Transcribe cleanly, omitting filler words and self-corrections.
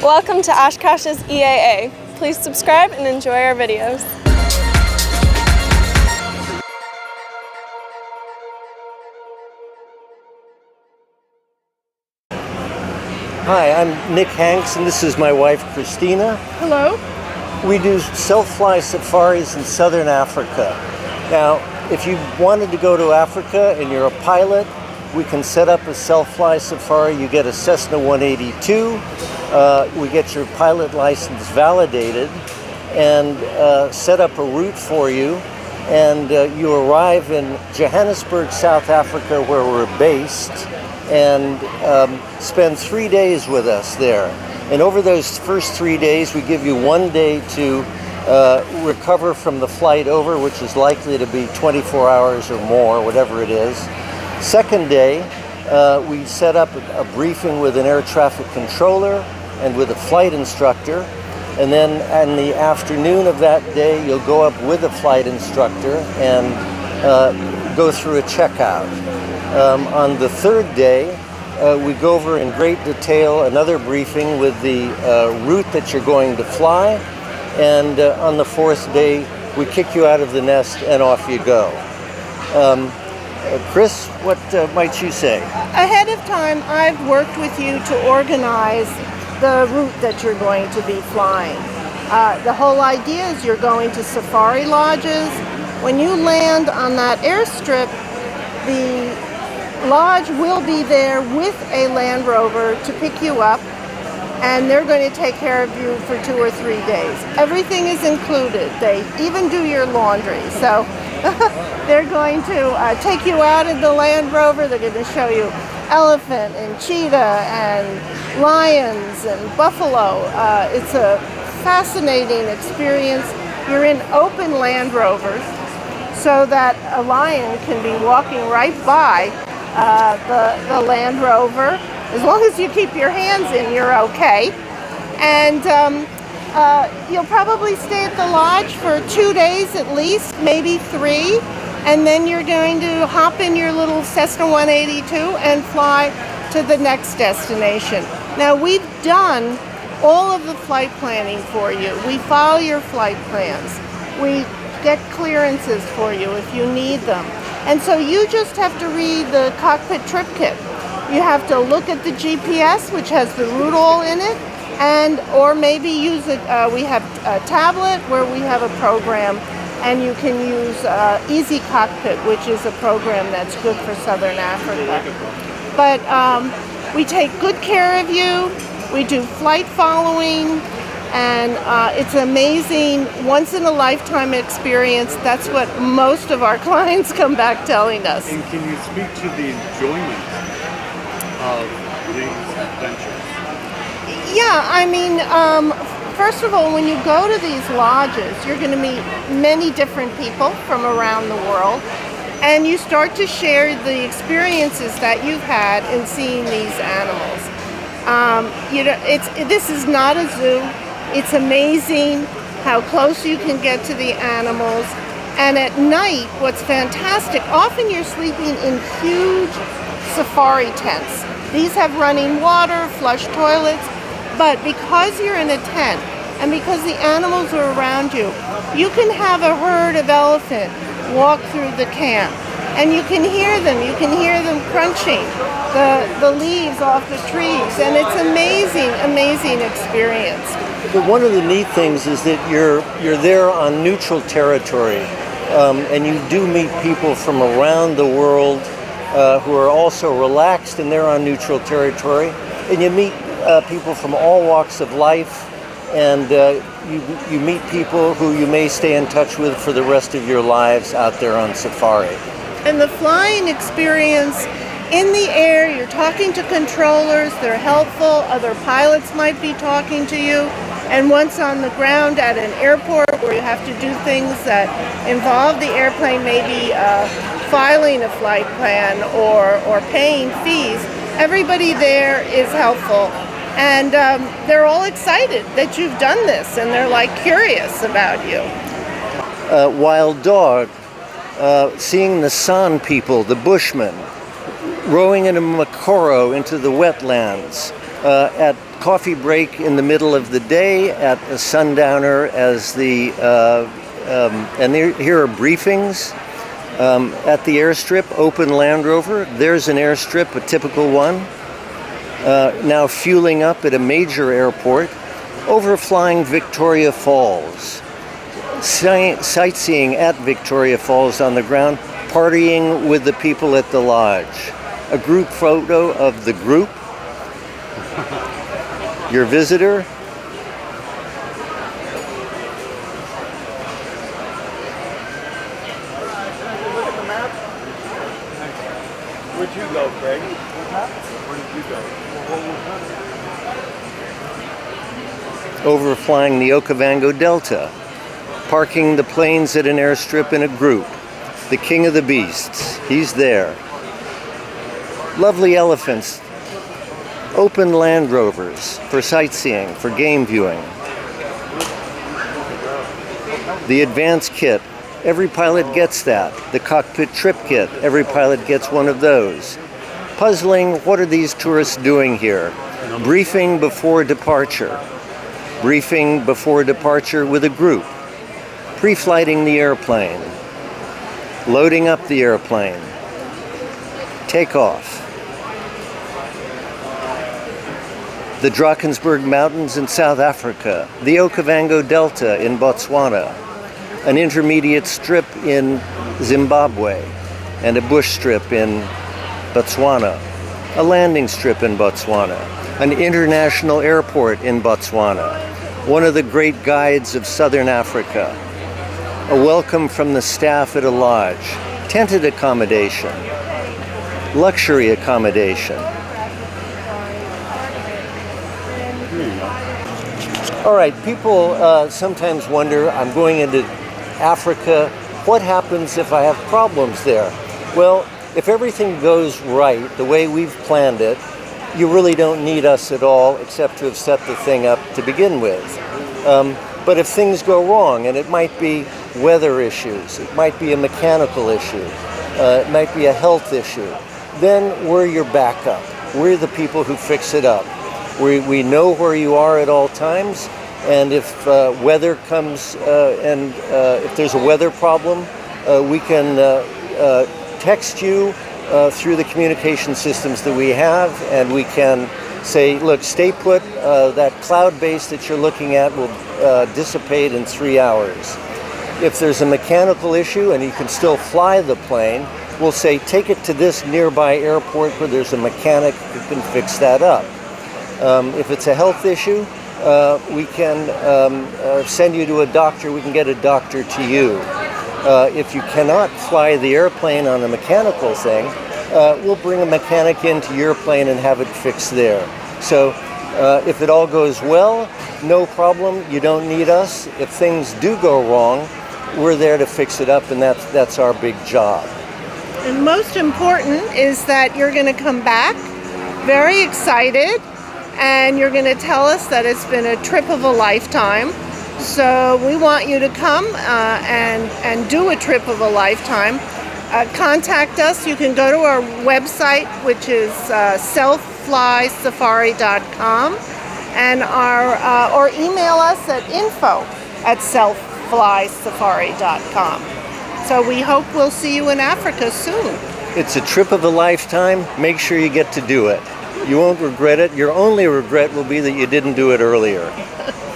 Welcome to Oshkosh's EAA. Please subscribe and enjoy our videos. Hi, I'm Nick Hanks, and this is my wife, Christina. Hello. We do self-fly safaris in southern Africa. Now, if you wanted to go to Africa and you're a pilot, we can set up a self-fly safari. You get a Cessna 182. We get your pilot license validated and set up a route for you. And you arrive in Johannesburg, South Africa, where we're based, and spend 3 days with us there. And over those first 3 days, we give you 1 day to recover from the flight over, which is likely to be 24 hours or more, whatever it is. Second day, we set up a briefing with an air traffic controller and with a flight instructor. And then in the afternoon of that day, you'll go up with a flight instructor and go through a checkout. On the third day, we go over in great detail another briefing with the route that you're going to fly. And on the fourth day, we kick you out of the nest and off you go. Chris, what might you say? Ahead of time, I've worked with you to organize the route that you're going to be flying. The whole idea is you're going to safari lodges. When you land on that airstrip, the lodge will be there with a Land Rover to pick you up, and they're going to take care of you for 2 or 3 days. Everything is included. They even do your laundry. So they're going to take you out in the Land Rover. They're going to show you elephant and cheetah and lions and buffalo. It's a fascinating experience. You're in open Land Rovers so that a lion can be walking right by the Land Rover. As long as you keep your hands in, you're okay. And you'll probably stay at the lodge for 2 days at least, maybe 3. And then you're going to hop in your little Cessna 182 and fly to the next destination. Now, we've done all of the flight planning for you. We follow your flight plans. We get clearances for you if you need them. And so you just have to read the cockpit trip kit. You have to look at the GPS, which has the route all in it, and or maybe use it. We have a tablet where we have a program, and you can use Easy Cockpit, which is a program that's good for Southern Africa. But we take good care of you. We do flight following, and it's amazing, once-in-a-lifetime experience. That's what most of our clients come back telling us. And can you speak to the enjoyment of these adventures? Yeah, I mean, first of all, when you go to these lodges, you're going to meet many different people from around the world, and you start to share the experiences that you've had in seeing these animals. This is not a zoo. It's amazing how close you can get to the animals. And at night, what's fantastic, often you're sleeping in huge safari tents. These have running water, flush toilets, but because you're in a tent and because the animals are around you, you can have a herd of elephant walk through the camp. And you can hear them. You can hear them crunching the leaves off the trees. And it's amazing, amazing experience. One of the neat things is that you're there on neutral territory, and you do meet people from around the world who are also relaxed, and they're on neutral territory. And you meet people from all walks of life, and you meet people who you may stay in touch with for the rest of your lives out there on safari. And the flying experience in the air, you're talking to controllers, they're helpful, other pilots might be talking to you. And once on the ground at an airport where you have to do things that involve the airplane, maybe filing a flight plan or paying fees, everybody there is helpful. And they're all excited that you've done this, and they're like curious about you. Wild dog, seeing the San people, the Bushmen, rowing in a Makoro into the wetlands, at coffee break in the middle of the day at a sundowner as the, and here are briefings at the airstrip, open Land Rover. There's an airstrip, a typical one. Now fueling up at a major airport, overflying Victoria Falls. Sightseeing at Victoria Falls on the ground, partying with the people at the lodge. A group photo of the group, your visitor. Where'd you go, Craig? Where did you go? Overflying the Okavango Delta, parking the planes at an airstrip in a group. The king of the beasts, he's there. Lovely elephants, open Land Rovers for sightseeing, for game viewing. The advanced kit, every pilot gets that. The cockpit trip kit, every pilot gets one of those. Puzzling, what are these tourists doing here? Briefing before departure. Briefing before departure with a group. Pre-flighting the airplane. Loading up the airplane. Takeoff. The Drakensberg Mountains in South Africa. The Okavango Delta in Botswana. An intermediate strip in Zimbabwe. And a bush strip in Botswana. A landing strip in Botswana. An international airport in Botswana. One of the great guides of Southern Africa. A welcome from the staff at a lodge. Tented accommodation. Luxury accommodation. All right, people sometimes wonder, I'm going into Africa, what happens if I have problems there? Well, if everything goes right, the way we've planned it, you really don't need us at all except to have set the thing up to begin with. But if things go wrong, and it might be weather issues, it might be a mechanical issue, it might be a health issue, then we're your backup. We're the people who fix it up. We know where you are at all times, and if weather comes and if there's a weather problem, we can text you through the communication systems that we have, and we can say, look, stay put, that cloud base that you're looking at will dissipate in 3 hours. If there's a mechanical issue and you can still fly the plane, we'll say, take it to this nearby airport where there's a mechanic who can fix that up. If it's a health issue, we can send you to a doctor, we can get a doctor to you. If you cannot fly the airplane on a mechanical thing, we'll bring a mechanic into your plane and have it fixed there. So if it all goes well, no problem, you don't need us. If things do go wrong, we're there to fix it up, and that's our big job. And most important is that you're going to come back very excited, and you're going to tell us that it's been a trip of a lifetime. So we want you to come and do a trip of a lifetime. Contact us. You can go to our website, which is selfflysafari.com, and or email us at info@selfflysafari.com. So we hope we'll see you in Africa soon. It's a trip of a lifetime. Make sure you get to do it. You won't regret it. Your only regret will be that you didn't do it earlier.